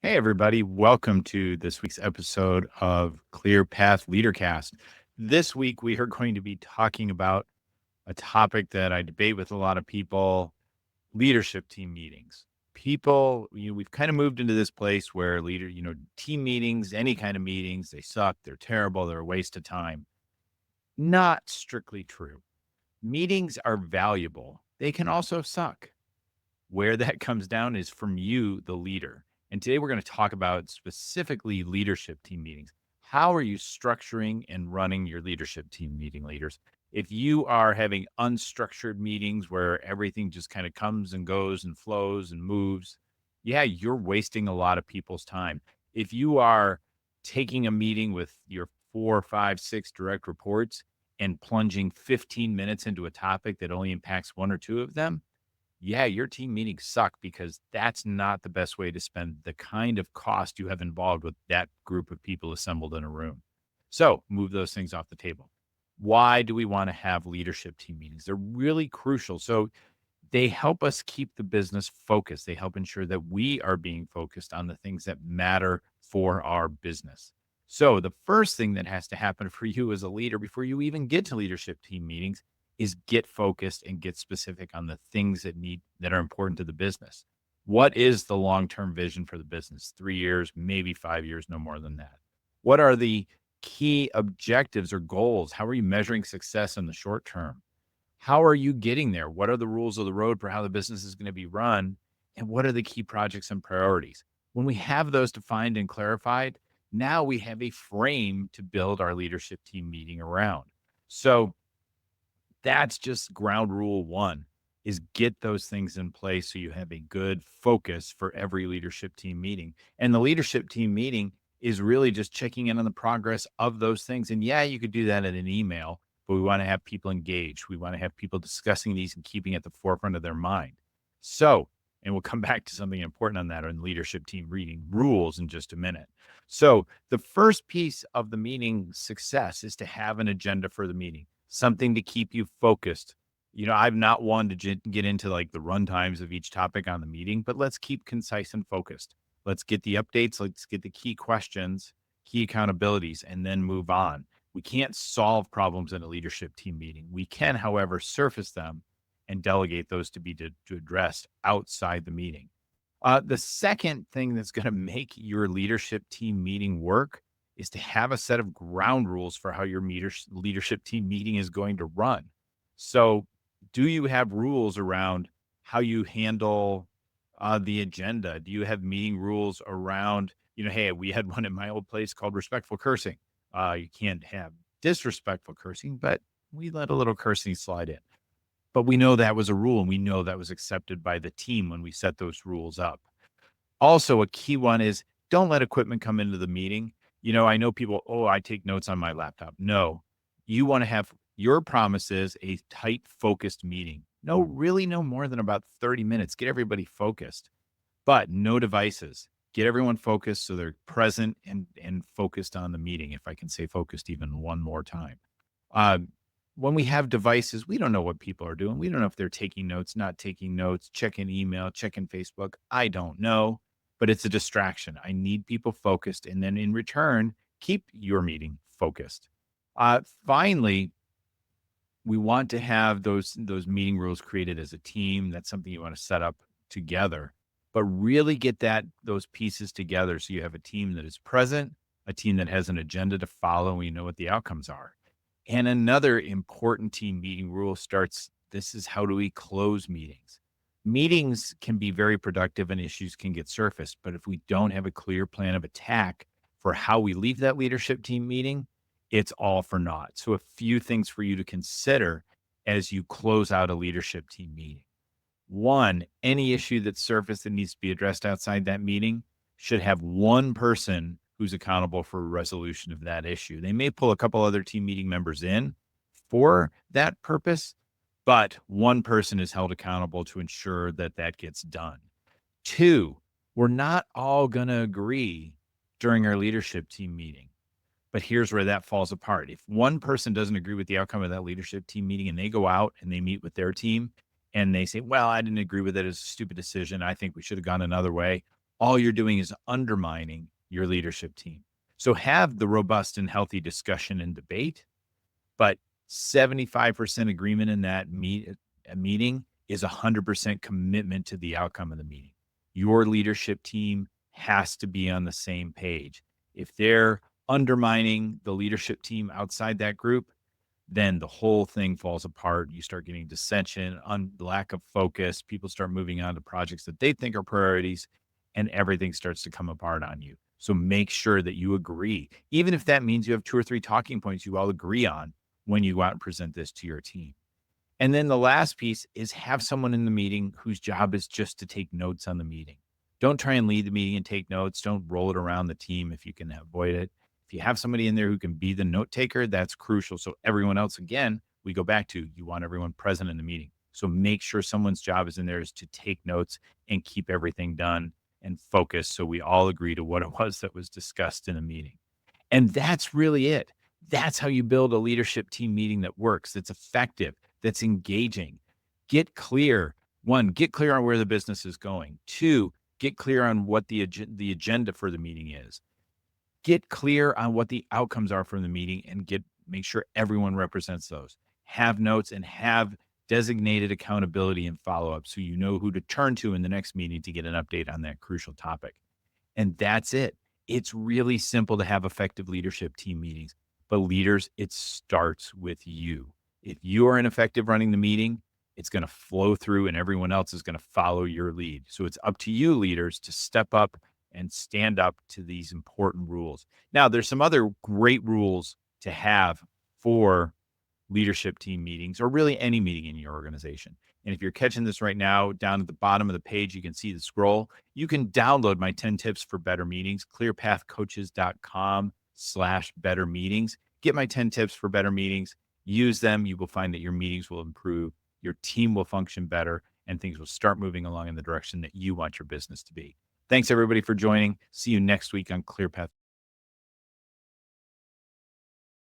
Hey, everybody. Welcome to this week's episode of Clear Path LeaderCast. This week, we are going to be talking about a topic that I debate with a lot of people, leadership team meetings. People, we've kind of moved into this place where team meetings, any kind of meetings, they suck, they're terrible, they're a waste of time. Not strictly true. Meetings are valuable. They can also suck. Where that comes down is from you, the leader. And today we're going to talk about specifically leadership team meetings. How are you structuring and running your leadership team meeting, leaders? If you are having unstructured meetings where everything just kind of comes and goes and flows and moves, yeah, you're wasting a lot of people's time. If you are taking a meeting with your 4, 5, 6 direct reports and plunging 15 minutes into a topic that only impacts one or two of them, yeah, your team meetings suck because that's not the best way to spend the kind of cost you have involved with that group of people assembled in a room. So move those things off the table. Why do we want to have leadership team meetings? They're really crucial. So they help us keep the business focused. They help ensure that we are being focused on the things that matter for our business. So the first thing that has to happen for you as a leader before you even get to leadership team meetings is get focused and get specific on the things that are important to the business. What is the long-term vision for the business? 3 years, maybe 5 years, no more than that. What are the key objectives or goals? How are you measuring success in the short term? How are you getting there? What are the rules of the road for how the business is going to be run? And what are the key projects and priorities? When we have those defined and clarified, now we have a frame to build our leadership team meeting around. So that's just ground rule one, is get those things in place so you have a good focus for every leadership team meeting. And the leadership team meeting is really just checking in on the progress of those things. And yeah, you could do that in an email, but we want to have people engaged. We want to have people discussing these and keeping at the forefront of their mind. So, and we'll come back to something important on that on leadership team reading rules in just a minute. So the first piece of the meeting success is to have an agenda for the meeting, something to keep you focused. I'm not one to get into like the run times of each topic on the meeting, but let's keep concise and focused. Let's get the updates. Let's get the key questions, key accountabilities, and then move on. We can't solve problems in a leadership team meeting. We can, however, surface them and delegate those to be addressed outside the meeting. The second thing that's going to make your leadership team meeting work is to have a set of ground rules for how your leadership team meeting is going to run. So, do you have rules around how you handle the agenda? Do you have meeting rules around, hey, we had one at my old place called respectful cursing. You can't have disrespectful cursing, but we let a little cursing slide in. But we know that was a rule and we know that was accepted by the team when we set those rules up. Also, a key one is don't let equipment come into the meeting. I know people, I take notes on my laptop. No, you want to have your promises a tight, focused meeting. No, really no more than about 30 minutes. Get everybody focused, but no devices. Get everyone focused so they're present and focused on the meeting. If I can say focused even one more time. When we have devices, we don't know what people are doing. We don't know if they're taking notes, not taking notes, checking email, checking Facebook. I don't know, but it's a distraction. I need people focused. And then in return, keep your meeting focused. Finally, we want to have those meeting rules created as a team. That's something you want to set up together, but really get those pieces together so you have a team that is present, a team that has an agenda to follow, and we know what the outcomes are. And another important team meeting rule this is how do we close meetings? Meetings can be very productive and issues can get surfaced, but if we don't have a clear plan of attack for how we leave that leadership team meeting, it's all for naught. So a few things for you to consider as you close out a leadership team meeting. One, any issue that's surfaced that needs to be addressed outside that meeting should have one person who's accountable for resolution of that issue. They may pull a couple other team meeting members in for that purpose, but one person is held accountable to ensure that gets done. Two, we're not all going to agree during our leadership team meeting, but here's where that falls apart. If one person doesn't agree with the outcome of that leadership team meeting and they go out and they meet with their team and they say, well, I didn't agree with it. It's a stupid decision. I think we should have gone another way. all you're doing is undermining your leadership team. So have the robust and healthy discussion and debate, but 75% agreement in that meeting is 100% commitment to the outcome of the meeting. Your leadership team has to be on the same page. If they're undermining the leadership team outside that group, then the whole thing falls apart. You start getting dissension, lack of focus. People start moving on to projects that they think are priorities, and everything starts to come apart on you. So make sure that you agree, even if that means you have 2 or 3 talking points you all agree on when you go out and present this to your team. And then the last piece is have someone in the meeting whose job is just to take notes on the meeting. Don't try and lead the meeting and take notes. Don't roll it around the team if you can avoid it. If you have somebody in there who can be the note taker, that's crucial. So everyone else, again, we go back to you want everyone present in the meeting. So make sure someone's job is in there is to take notes and keep everything done and focus so we all agree to what it was that was discussed in a meeting. And that's really it. That's how you build a leadership team meeting that works, that's effective, that's engaging. Get clear. One, get clear on where the business is going. Two, get clear on what the agenda for the meeting is. Get clear on what the outcomes are from the meeting and make sure everyone represents those. Have notes and have designated accountability and follow-up so you know who to turn to in the next meeting to get an update on that crucial topic. And that's it. It's really simple to have effective leadership team meetings, but leaders, it starts with you. If you are ineffective running the meeting, it's going to flow through and everyone else is going to follow your lead. So it's up to you, leaders, to step up and stand up to these important rules. Now, there's some other great rules to have for leadership team meetings or really any meeting in your organization. And if you're catching this right now, down at the bottom of the page, you can see the scroll. You can download my 10 tips for better meetings, clearpathcoaches.com/better meetings. Get my 10 tips for better meetings. Use them. You will find that your meetings will improve, your team will function better, and things will start moving along in the direction that you want your business to be. Thanks, everybody, for joining. See you next week on ClearPath